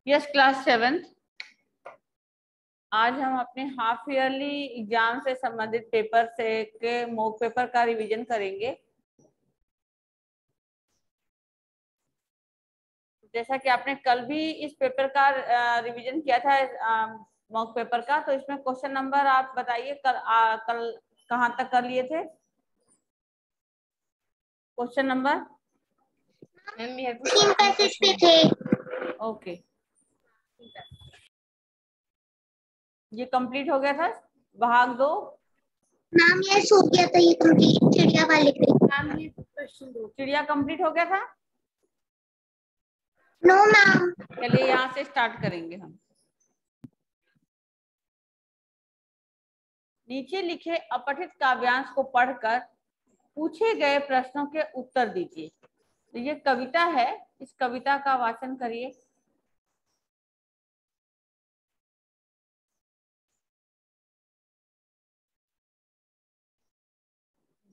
Yes class 7th, आज हम अपने हाफ ईयरली एग्जाम से संबंधित पेपर से के मॉक पेपर का रिवीजन करेंगे। जैसा कि आपने कल भी इस पेपर का रिवीजन किया था मॉक पेपर का, तो इसमें क्वेश्चन नंबर आप बताइए कल कहाँ तक कर लिए थे? क्वेश्चन नंबर 3 पे थे। ओके, ये कंप्लीट हो गया था भाग 2। मैम ये सो गया था, ये कंप्लीट चिड़िया वाले पे। मैम ये क्वेश्चन 2 चिड़िया कंप्लीट हो गया था। No ma'am. चलिए यहाँ से स्टार्ट करेंगे हम। नीचे लिखे अपठित काव्यांश को पढ़कर पूछे गए प्रश्नों के उत्तर दीजिए। तो ये कविता है, इस कविता का वाचन करिए।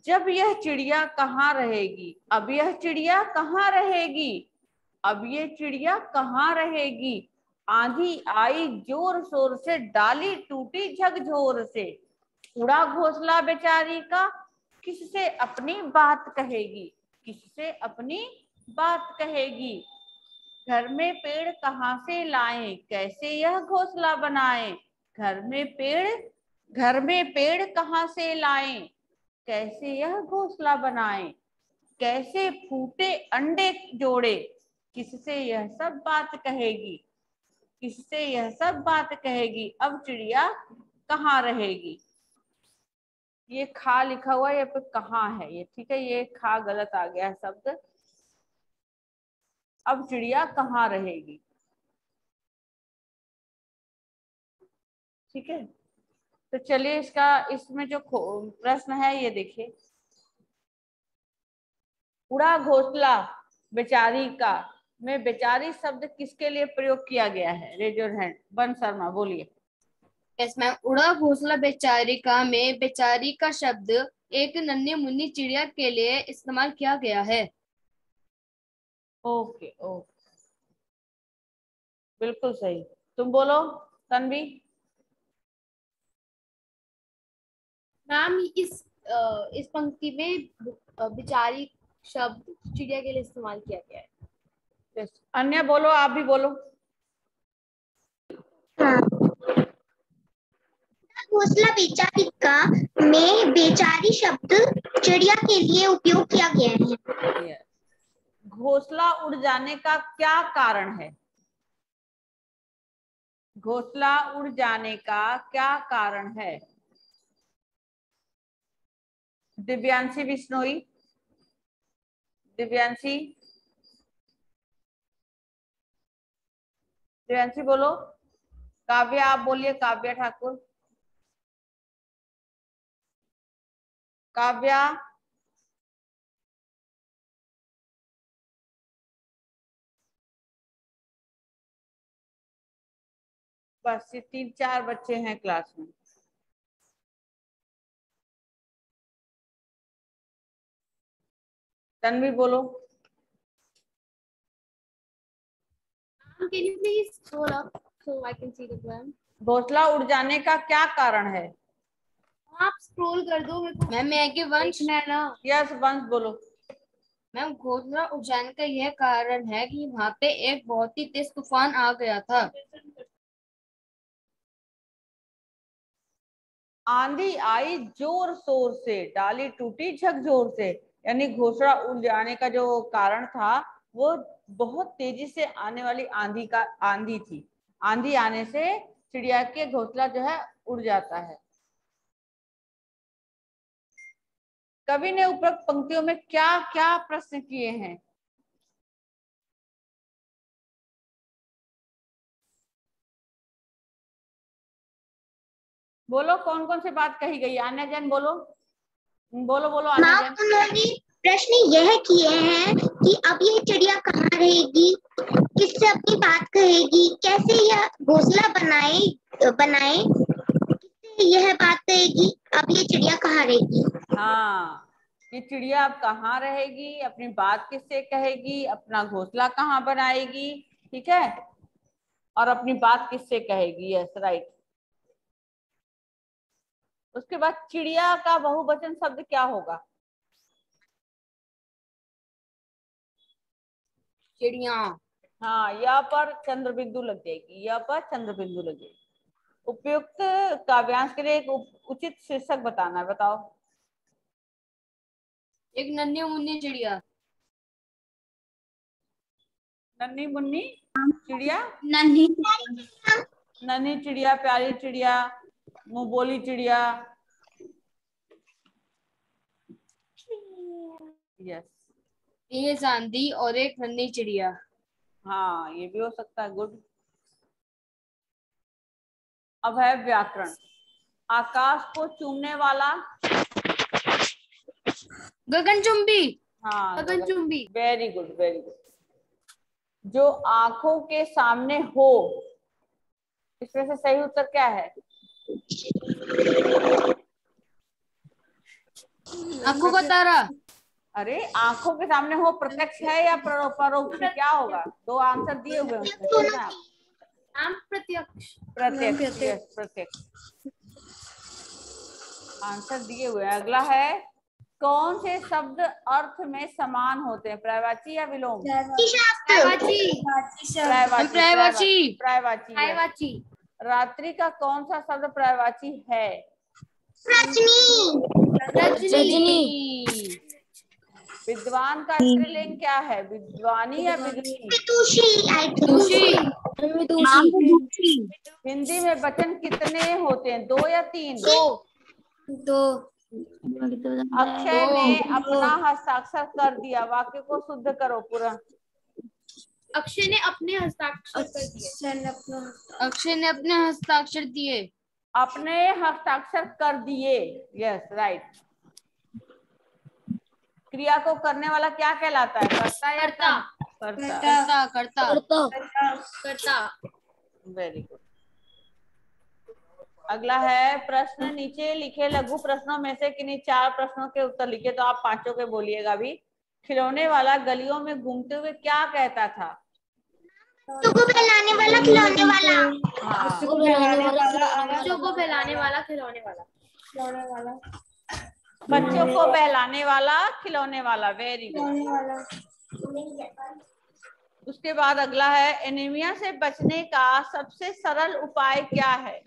जब यह चिड़िया कहाँ रहेगी, अब यह चिड़िया कहाँ रहेगी, अब ये चिड़िया कहाँ रहेगी। आंधी आई जोर शोर से, डाली टूटी झकझोर से, उड़ा घोंसला बेचारी का, किससे अपनी बात कहेगी, किससे अपनी बात कहेगी। घर में पेड़ कहाँ से लाएं, कैसे यह घोंसला बनाएं। घर में पेड़ कहाँ से लाएं, कैसे यह घोंसला बनाएं। कैसे फूटे अंडे जोड़े, किससे यह सब बात कहेगी, किससे यह सब बात कहेगी। अब चिड़िया कहाँ रहेगी। ये खा लिखा हुआ है, ये पे कहाँ है ये, ठीक है, ये खा गलत आ गया है शब्द। अब चिड़िया कहाँ रहेगी, ठीक है। तो चलिए इसका, इसमें जो प्रश्न है ये देखिए। उड़ा घोंसला बेचारी का में बेचारी शब्द किसके लिए प्रयोग किया गया है? Raise your hand. बन शर्मा बोलिए। यस मैम, उड़ा घोंसला बेचारिका में बेचारी का शब्द एक नन्ही मुन्नी चिड़िया के लिए इस्तेमाल किया गया है। ओके ओके, बिल्कुल सही। तुम बोलो तन्वी। मैम इस पंक्ति में बेचारी शब्द चिड़िया के लिए इस्तेमाल किया गया है। yes. अन्य बोलो, आप भी बोलो। घोंसला बेचारिका में बेचारी शब्द चिड़िया के लिए उपयोग किया गया है। घोंसला उड़ जाने का क्या कारण है? घोंसला उड़ जाने का क्या कारण है? दिव्यांशी बिश्नोई, दिव्यांशी, दिव्यांशी बोलो। काव्या आप बोलिए, काव्या ठाकुर। काव्या, बस ये 3-4 बच्चे हैं क्लास में। तन्वी बोलो। Can you please scroll up so I can see the plan? घोंसला उड़ जाने का क्या कारण है? आप स्क्रॉल कर दो मैम, मैं आगे वंश देखना है ना। यस वंश बोलो। मैम, घोंसला उड़ जाने का यह कारण है कि वहाँ पे एक बहुत ही तेज तूफान आ गया था। आंधी आई जोर शोर से, डाली टूटी झकझोर से, यानी घोंसला उड़ जाने का जो कारण था वो बहुत तेजी से आने वाली आंधी थी। आंधी आने से चिड़िया के घोंसला जो है उड़ जाता है। कवि ने उपरोक्त पंक्तियों में क्या क्या प्रश्न किए हैं? बोलो कौन कौन सी बात कही गई? आन्या जैन बोलो, बोलो बोलो आन्या जैन। उन्होंने प्रश्न यह किए हैं कि अब ये चिड़िया कहाँ रहेगी, किससे अपनी बात कहेगी, कैसे यह घोंसला बनाए, किससे यह बात कहेगी, अब ये चिड़िया कहाँ रहेगी। हाँ, ये चिड़िया अब कहाँ रहेगी, अपनी बात किससे कहेगी, अपना घोंसला कहाँ बनाएगी, ठीक है। और अपनी बात किससे कहेगी। Yes right. उसके बाद चिड़िया का बहुवचन शब्द क्या होगा। चिड़िया। हाँ, यहाँ पर चंद्र बिंदु लग जाएगी, यहाँ पर चंद्र बिंदु लग जाएगी। उपयुक्त काव्यांश के लिए एक उचित शीर्षक बताना है, बताओ। एक नन्ही मुन्नी चिड़िया। नन्ही मुन्नी चिड़िया, नन्ही नन्ही चिड़िया, प्यारी चिड़िया, मुंह बोली चिड़िया। यस। तेज आंधी और एक नन्ही चिड़िया। हाँ, ये भी हो सकता है। गुड। अब है व्याकरण। आकाश को चूमने वाला। गगनचुंबी। हाँ, गगनचुंबी। Very good very good. जो आंखों के सामने हो, इसमें से सही उत्तर क्या है। आंखों का तारा। अरे आंखों के सामने हो प्रत्यक्ष है या परोक्ष, क्या होगा। दो आंसर दिए हुए हैं उसमें, चुनना है। नाम प्रत्यक्ष। प्रत्यक्ष, यस प्रत्यक्ष आंसर दिए हुए हैं। अगला है, कौन से शब्द अर्थ में समान होते हैं, पर्यायवाची या विलोम। पर्यायवाची। पर्यायवाची, पर्यायवाची। पर्यायवाची। पर्यायवाची। रात्रि का कौन सा शब्द पर्यायवाची है। रजनी। विद्वान का स्त्रीलिंग क्या है, विद्वानी या विदुषी। हिंदी में वचन कितने होते हैं, दो या तीन। दो। अक्षय ने अपना हस्ताक्षर कर दिया, वाक्य को शुद्ध करो पूरा। अक्षय ने अपने हस्ताक्षर कर दिए। अक्षय ने अपने हस्ताक्षर दिए। अपने हस्ताक्षर कर दिए, यस राइट। क्रिया को करने वाला क्या कहलाता है, कर्ता या कर्ता। करता। Very good. अगला है प्रश्न। नीचे लिखे लघु प्रश्नों में से किन्हीं चार प्रश्नों के उत्तर लिखे, तो आप पांचों के बोलिएगा भी। खिलौने वाला गलियों में घूमते हुए क्या कहता था। बच्चों को बहलाने वाला खिलौने वाला। हाँ, बच्चों को बहलाने वाला खिलौने वाला। बच्चों को बहलाने वाला खिलौने वाला, वेरी गुड। उसके बाद अगला है, एनीमिया से बचने का सबसे सरल उपाय क्या है।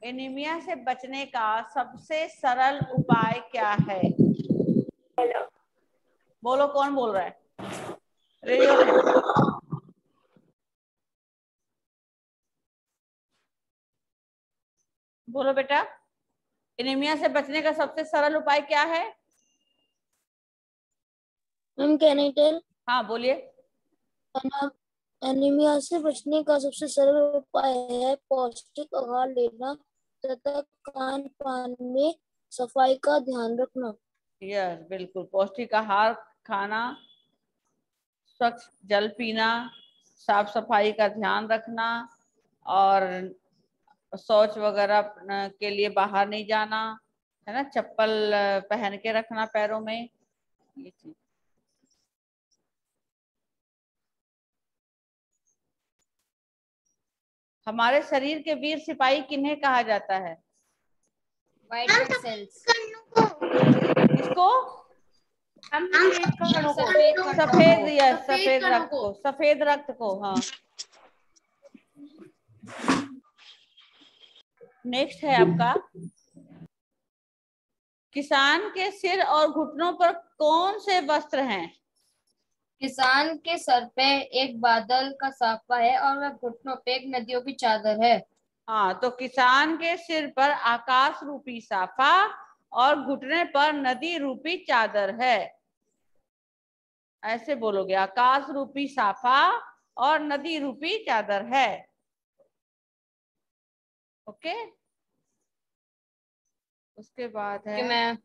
एनीमिया से बचने का सबसे सरल उपाय क्या है। बोलो, कौन बोल रहा है। Ready your hand. बोलो बेटा, एनीमिया से बचने का सबसे सरल उपाय क्या है। Ma'am can I tell. हाँ बोलिए। एनीमिया से बचने का सबसे सरल उपाय है पौष्टिक आहार लेना तथा खान पान में सफाई का ध्यान रखना। यस बिल्कुल, पौष्टिक आहार खाना, स्वच्छ जल पीना, साफ सफाई का ध्यान रखना, और शौच वगैरह के लिए बाहर नहीं जाना, है ना, चप्पल पहन के रखना पैरों में, ये चीज। हमारे शरीर के वीर सिपाही किन्हें कहा जाता है। White blood cells. किसको। सफेद, यस सफेद रक्त को, सफेद रक्त को। हाँ, नेक्स्ट है आपका, किसान के सिर और घुटनों पर कौन से वस्त्र हैं। किसान के सर पे एक बादल का साफा है और वह घुटनों पे एक नदियों की चादर है। हाँ, तो किसान के सिर पर आकाश रूपी साफा और घुटने पर नदी रूपी चादर है। ऐसे बोलोगे, आकाश रूपी साफा और नदी रूपी चादर है। ओके। उसके बाद है, मैं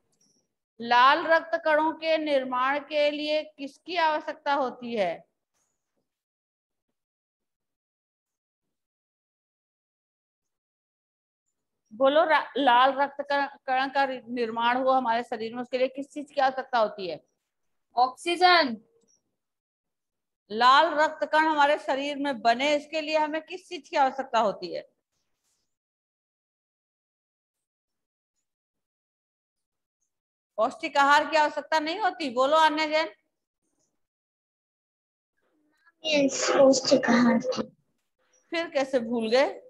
लाल रक्त कणों के निर्माण के लिए किसकी आवश्यकता होती है। बोलो, लाल रक्त कण का निर्माण हुआ हमारे शरीर में, उसके लिए किस चीज की आवश्यकता होती है। ऑक्सीजन। लाल रक्त कण हमारे शरीर में बने, इसके लिए हमें किस चीज की आवश्यकता होती है? पौष्टिक आहार की आवश्यकता नहीं होती? बोलो अन्य जैन। पौष्टिक आहार। फिर कैसे भूल गए?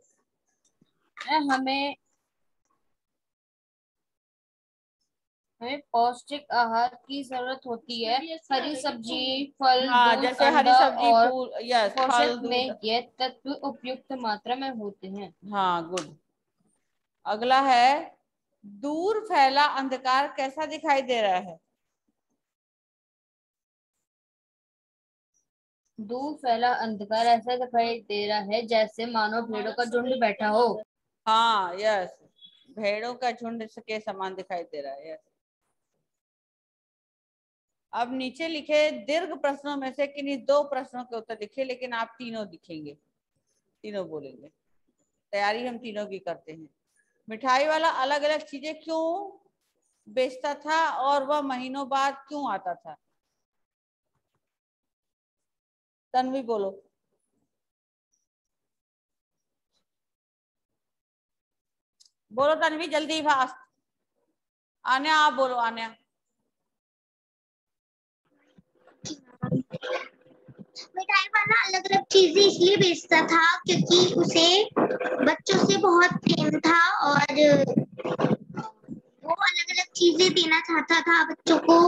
हमें हमें पौष्टिक आहार की जरूरत होती है। हरी सब्जी, फल, हाँ, दूध, जैसे हरी अंडा सब्जी, और फूल, यस, फल, पोषक दूध। में ये तत्व उपयुक्त मात्रा में होते हैं। हाँ, गुड। अगला है, दूर फैला अंधकार कैसा दिखाई दे रहा है? दूर फैला अंधकार ऐसा दिखाई दे रहा है जैसे मानो भेड़ों का झुंड बैठा हो। हाँ, यस, भेड़ों का झुंड के समान दिखाई दे रहा है, यस। अब नीचे लिखे दीर्घ प्रश्नों में से किन्हीं 2 प्रश्नों के उत्तर लिखे, लेकिन आप तीनों लिखेंगे, तीनों बोलेंगे। तैयारी हम तीनों की करते हैं। मिठाई वाला अलग अलग चीजें क्यों बेचता था और वह महीनों बाद क्यों आता था? तन्वी बोलो। बोलो तन्वी, जल्दी, फास्ट। आन्या, आप बोलो, आन्या। मिठाई वाला अलग अलग चीजें इसलिए बेचता था क्योंकि उसे बच्चों से बहुत प्रेम था और वो अलग अलग चीजें देना चाहता था बच्चों को।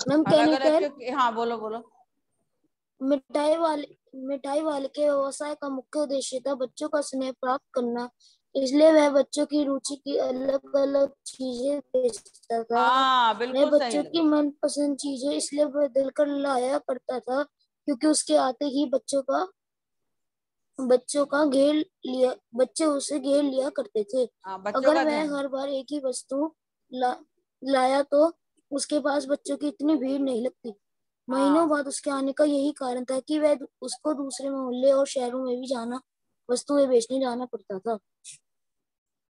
मैम अलग केमिकल अलग क्यों? हाँ, बोलो बोलो। मिठाई वाले के व्यवसाय का मुख्य उद्देश्य था बच्चों का स्नेह प्राप्त करना, इसलिए वह बच्चों की रुचि की अलग अलग चीजें बेचता था। हाँ, वह बिल्कुल सही बच्चों की लगा। मनपसंद चीजें इसलिए बदल कर लाया करता था क्योंकि उसके आते ही बच्चों का घेर लिया बच्चे उसे घेर लिया करते थे। हाँ, बच्चों अगर का वह ध्यान। हर बार एक ही वस्तु लाया तो उसके पास बच्चों की इतनी भीड़ नहीं लगती। महीनों हाँ, बाद उसके आने का यही कारण था कि वह उसको दूसरे मोहल्ले और शहरों में भी वस्तुएं बेचने जाना पड़ता था।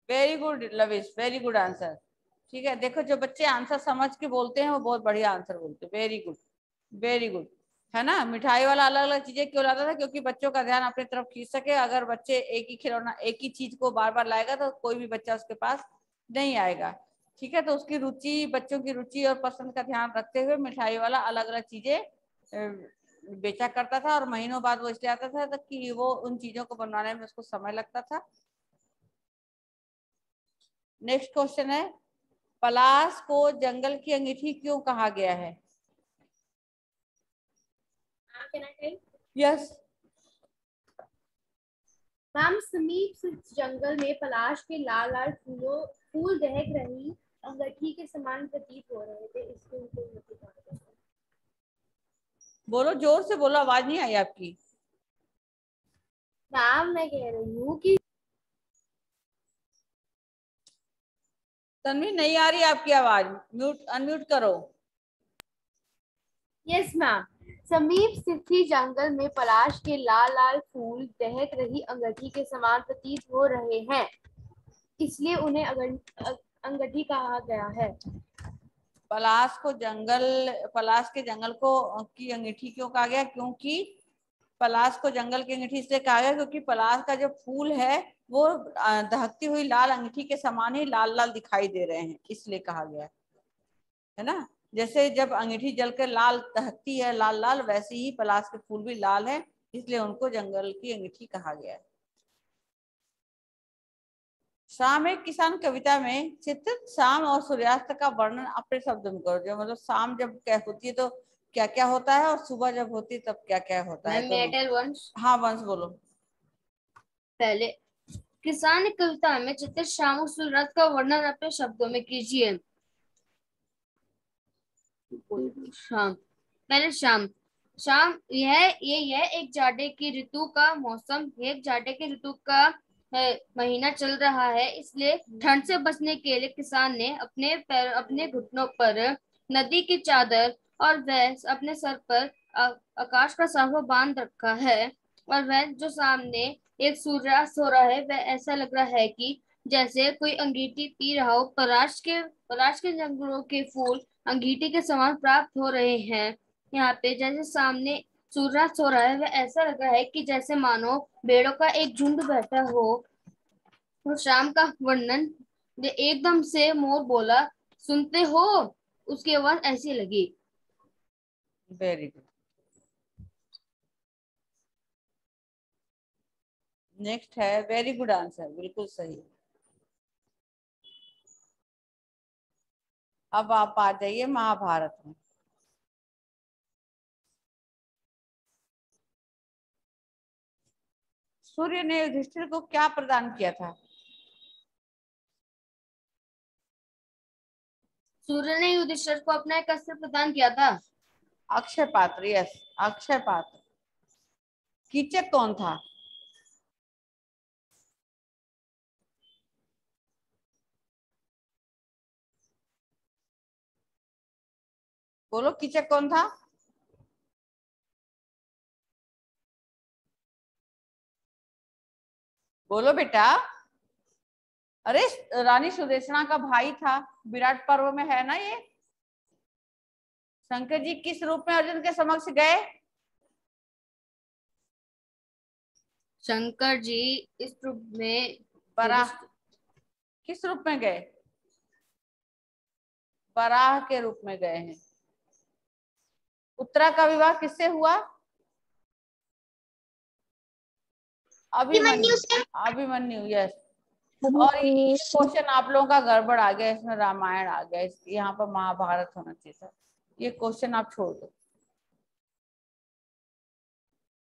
Very good lavish, very good answer. ठीक है, देखो जो बच्चे आंसर समझ के बोलते हैं वो बहुत बढ़िया आंसर बोलते हैं। Very good, very good. है ना? मिठाई वाला अलग अलग चीजें क्यों लाता था? क्योंकि बच्चों का ध्यान अपनी तरफ खींच सके। अगर बच्चे एक ही खिलौना, एक ही चीज को बार बार लाएगा तो कोई भी बच्चा उसके पास नहीं आएगा। ठीक है, तो उसकी रुचि, बच्चों की रुचि और पसंद का ध्यान रखते हुए मिठाई वाला अलग अलग चीजें बेचा करता था, और महीनों बाद वो इसलिए आता था कि वो उन चीजों को बनवाने में उसको समय लगता था। नेक्स्ट क्वेश्चन है, पलाश को जंगल की अंगीठी क्यों कहा गया है? यस। मैम, समीप से जंगल में पलाश के लाल लाल फूल दहक रही अंगीठी के समान प्रतीत हो रहे थे, इसलिए उनको अंगीठी कहा जाता है। बोलो, जोर से बोलो, आवाज नहीं आई आपकी। मैम, मैं कह रही हूँ कि तन्वी, नहीं आ रही आपकी आवाज, म्यूट अनम्यूट करो। यस मैम, समीप स्थित जंगल में पलाश के लाल लाल फूल दहक रही अंगीठी के समान प्रतीत हो रहे हैं, इसलिए उन्हें अंगीठी कहा गया है। पलाश के जंगल को की अंगीठी क्यों कहा गया? क्योंकि पलाश को जंगल की अंगीठी इसलिए कहा गया क्योंकि पलाश का जो फूल है वो दहकती हुई लाल अंगीठी के समान ही लाल लाल दिखाई दे रहे हैं, इसलिए कहा गया है ना। जैसे जब अंगीठी जलकर लाल दहकती है लाल लाल, वैसे ही पलाश के फूल भी लाल है, इसलिए उनको जंगल की अंगीठी कहा गया है। शाम एक किसान कविता में चित्रित शाम और सूर्यास्त का वर्णन अपने शब्द में करो। जो मतलब शाम जब क्या होती है तो क्या क्या होता है, और सुबह जब होती है तब क्या क्या होता है, मैम दोनों। मेटल वंश। हाँ, वंश बोलो। पहले, किसान कविता में चित्रित शाम और सूर्यास्त का वर्णन अपने शब्दों में कीजिए। शाम। पहले शाम। शाम यह एक जाड़े की ऋतु का मौसम, एक जाड़े की ऋतु का महीना चल रहा है, इसलिए ठंड से बचने के लिए किसान ने अपने घुटनों पर नदी की चादर और वह अपने सर पर आकाश का साफा बांध रखा है, और वह जो सामने एक सूर्यास्त हो रहा है, वह ऐसा लग रहा है कि जैसे कोई अंगीठी पी रहा हो। पलाश के जंगलों के फूल अंगीठी के समान प्राप्त हो रहे हैं। यहाँ पे जैसे सामने सूर्यास्त सो रहा है, वह ऐसा लग रहा है कि जैसे मानो भेड़ों का एक झुंड बैठा हो। और शाम का वर्णन, एकदम से मोर बोला, सुनते हो? उसकी आवाज ऐसी लगी। Very good. नेक्स्ट है वेरी गुड आंसर, बिल्कुल सही। अब आप आ जाइए महाभारत में। सूर्य ने युधिष्ठिर को क्या प्रदान किया था? सूर्य ने युधिष्ठिर को अपना एक अस्त्र प्रदान किया था। अक्षय पात्र, यस, अक्षय पात्र। कीचक कौन था? बोलो, कीचक कौन था? बोलो बेटा। अरे, रानी सुदेशना का भाई था, विराट पर्व में है ना ये। शंकर जी किस रूप में अर्जुन के समक्ष गए? शंकर जी इस रूप में वराह। किस रूप में गए? वराह के रूप में गए हैं। उत्तरा का विवाह किससे हुआ? अभिमन्यु। अभिमन्यु, यस। और ये क्वेश्चन आप लोगों का गड़बड़ आ गया, इसमें रामायण आ गया, यहाँ पर महाभारत होना चाहिए था। ये क्वेश्चन आप छोड़ दो,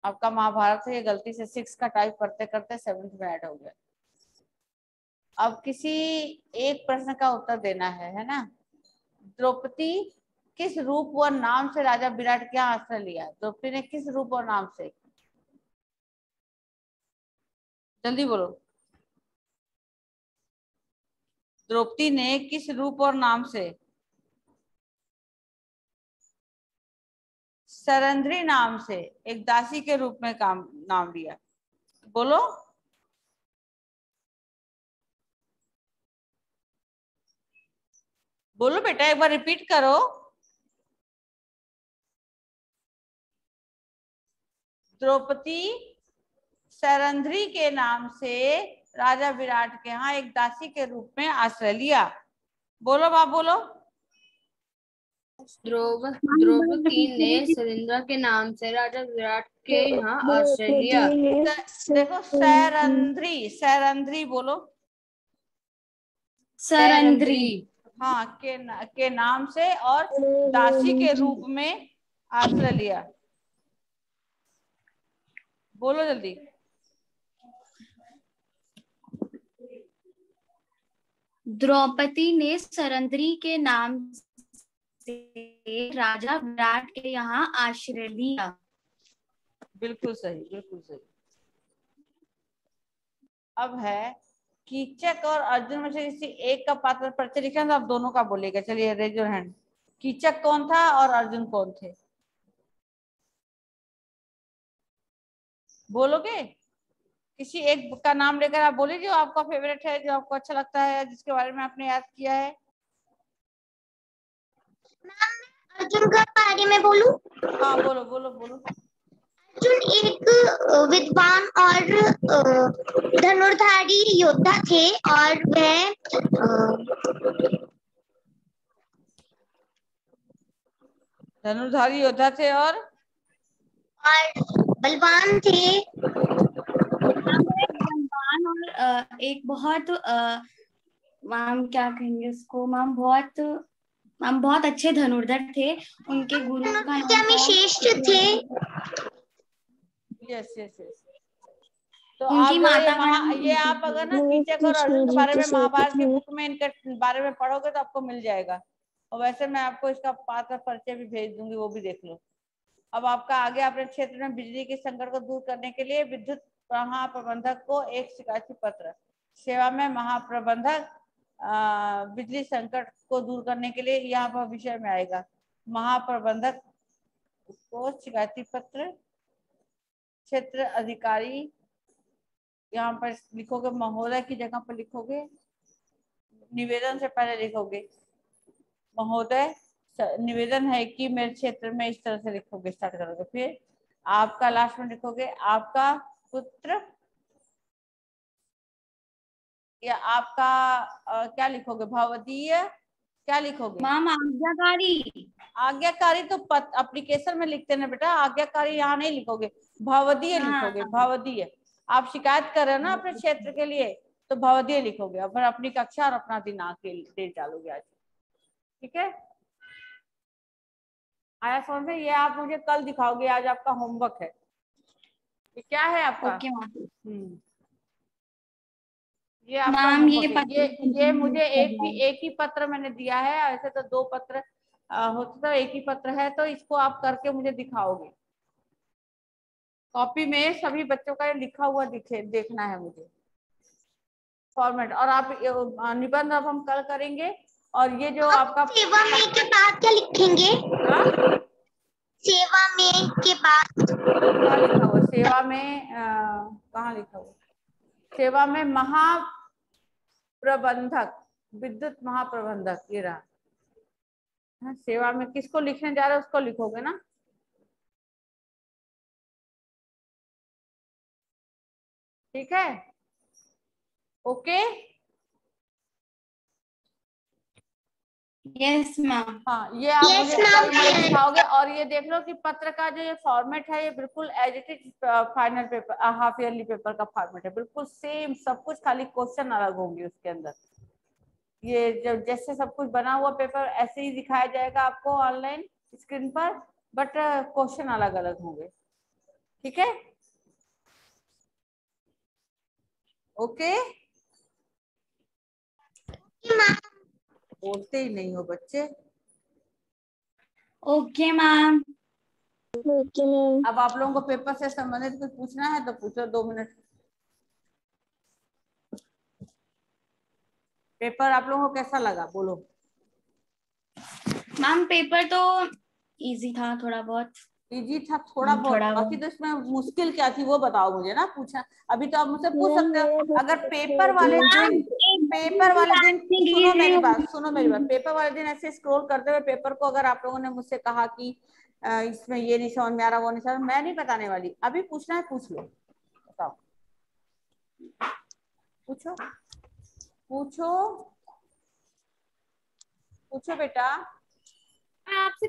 आपका महाभारत है, ये गलती से 6 का टाइप करते करते 7th में ऐड हो गया। अब किसी एक प्रश्न का उत्तर देना है ना। द्रौपदी किस रूप व नाम से राजा विराट के यहाँ आश्रय लिया? द्रौपदी ने किस रूप और नाम से? जल्दी बोलो। द्रौपदी ने किस रूप और नाम से? सरंध्री नाम से, एक दासी के रूप में नाम लिया। बोलो। बोलो बेटा, एक बार रिपीट करो। द्रौपदी सरंध्री के नाम से राजा विराट के यहाँ एक दासी के रूप में आश्रय लिया। बोलो बाप, बोलो। द्रौपदी ने सरिंद्रा के नाम से राजा विराट के यहाँ आश्रय लिया। देखो, सरंध्री, सरंध्री बोलो। सरंध्री, हाँ, के नाम से और दासी के रूप में आश्रय लिया। बोलो जल्दी। द्रौपदी ने सरंध्री के नाम से राजा विराट के यहाँ आश्रय लिया। बिल्कुल सही, बिल्कुल सही। अब है कीचक और अर्जुन में से किसी एक का पात्र परिचय लिखना था, आप दोनों का बोलेगा। चलिए, रेज योर हैंड। कीचक कौन था और अर्जुन कौन थे? बोलोगे? किसी एक का नाम लेकर आप बोलिए, जो आपका फेवरेट है, जो आपको अच्छा लगता है, जिसके बारे में आपने याद किया है। अर्जुन का बारे में बोलूं? हाँ, बोलो बोलो बोलो। अर्जुन एक विद्वान और धनुर्धारी योद्धा थे, और वह धनुर्धारी योद्धा थे और बलवान थे। बलवान और एक बहुत मैम क्या कहेंगे उसको, मैम बहुत अच्छे धनुर्धर थे। उनके गुरु का नाम में श्रेष्ठ थे। Yes yes yes. तो उनकी आप माता का नाम ये आप अगर ना कीचक और अर्जुन के बारे में महाभारत की बुक में इनके बारे में पढ़ोगे तो आपको मिल जाएगा। और वैसे मैं आपको इसका पात्र परिचय भी भेज दूंगी, वो भी देख लो। अब आपका आगे अपने क्षेत्र में बिजली के संकट को दूर करने के लिए विद्युत महाप्रबंधक को एक शिकायती पत्र। सेवा में महाप्रबंधक बिजली संकट को दूर करने के लिए यहाँ पर विषय में आएगा। महाप्रबंधक को शिकायती पत्र, क्षेत्र अधिकारी यहाँ पर लिखोगे महोदय की जगह पर लिखोगे, निवेदन से पहले लिखोगे महोदय, निवेदन है कि मेरे क्षेत्र में, इस तरह से लिखोगे, स्टार्ट करोगे। फिर आपका लास्ट में लिखोगे आपका पुत्र, या आपका क्या लिखोगे, भवदीय, क्या लिखोगे? मैम आज्ञाकारी। आज्ञाकारी तो एप्लीकेशन में लिखते ना बेटा, आज्ञाकारी यहाँ नहीं लिखोगे, भवदीय लिखोगे, भवदीय। आप शिकायत कर रहे हो ना अपने क्षेत्र के लिए, तो भवदीय लिखोगे और फिर अपनी कक्षा और अपना दिनांक के डेट डालोगे आज। ठीक है, आया समझ में? ये आप मुझे कल दिखाओगे, आज आपका होमवर्क है। ये क्या है आपका? Okay ma'am. ये आपका मैम होमवर्क है। ये मुझे एक ही पत्र मैंने दिया है, ऐसे तो 2 पत्र होते, तो एक ही पत्र है, तो इसको आप करके मुझे दिखाओगे। कॉपी में सभी बच्चों का लिखा हुआ देखना है मुझे, फॉर्मेट। और आप निबंध अब हम कल करेंगे। और ये जो आपका सेवा में के बाद क्या लिखेंगे? सेवा में के बाद क्या लिखा हुआ? सेवा में कहाँ लिखा हुआ? सेवा में महाप्रबंधक, विद्युत महाप्रबंधक, ये रहा। सेवा में किसको लिखने जा रहे हो उसको लिखोगे ना। ठीक है, ओके। Yes ma'am. हाँ, ये आप Yes, मुझे ma'am. कल मुझे दिखाओगे। और ये देख लो कि पत्र का जो ये फॉर्मेट है, ये बिल्कुल as it is final paper, half yearly paper का फॉर्मेट है, बिल्कुल सेम सब कुछ, खाली क्वेश्चन अलग होंगे उसके अंदर। ये जब जैसे सब कुछ बना हुआ पेपर ऐसे ही दिखाया जाएगा आपको ऑनलाइन स्क्रीन पर, बट क्वेश्चन अलग अलग होंगे। ठीक है, ओके। बोलते ही नहीं हो बच्चे। Okay ma'am. अब आप लोगों को पेपर से संबंधित कुछ पूछना है तो पूछो, 2 मिनट। पेपर आप लोगों को कैसा लगा, बोलो। मैम पेपर तो इजी था, थोड़ा बहुत। इजी था थोड़ा बहुत, बाकी तो इसमें मुश्किल क्या थी वो बताओ मुझे ना, पूछा। अभी तो आप मुझसे पूछ सकते हो। अगर पेपर वाले दिन सुनो मेरी बात, पेपर वाले दिन ऐसे स्क्रॉल करते हुए पेपर को अगर आप लोगों ने मुझसे कहा कि इसमें ये नहीं समझ में आ रहा, वो नहीं समझ, मैं नहीं बताने वाली। अभी पूछना है पूछ लो, बताओ, पूछो पूछो पूछो बेटा। आपसे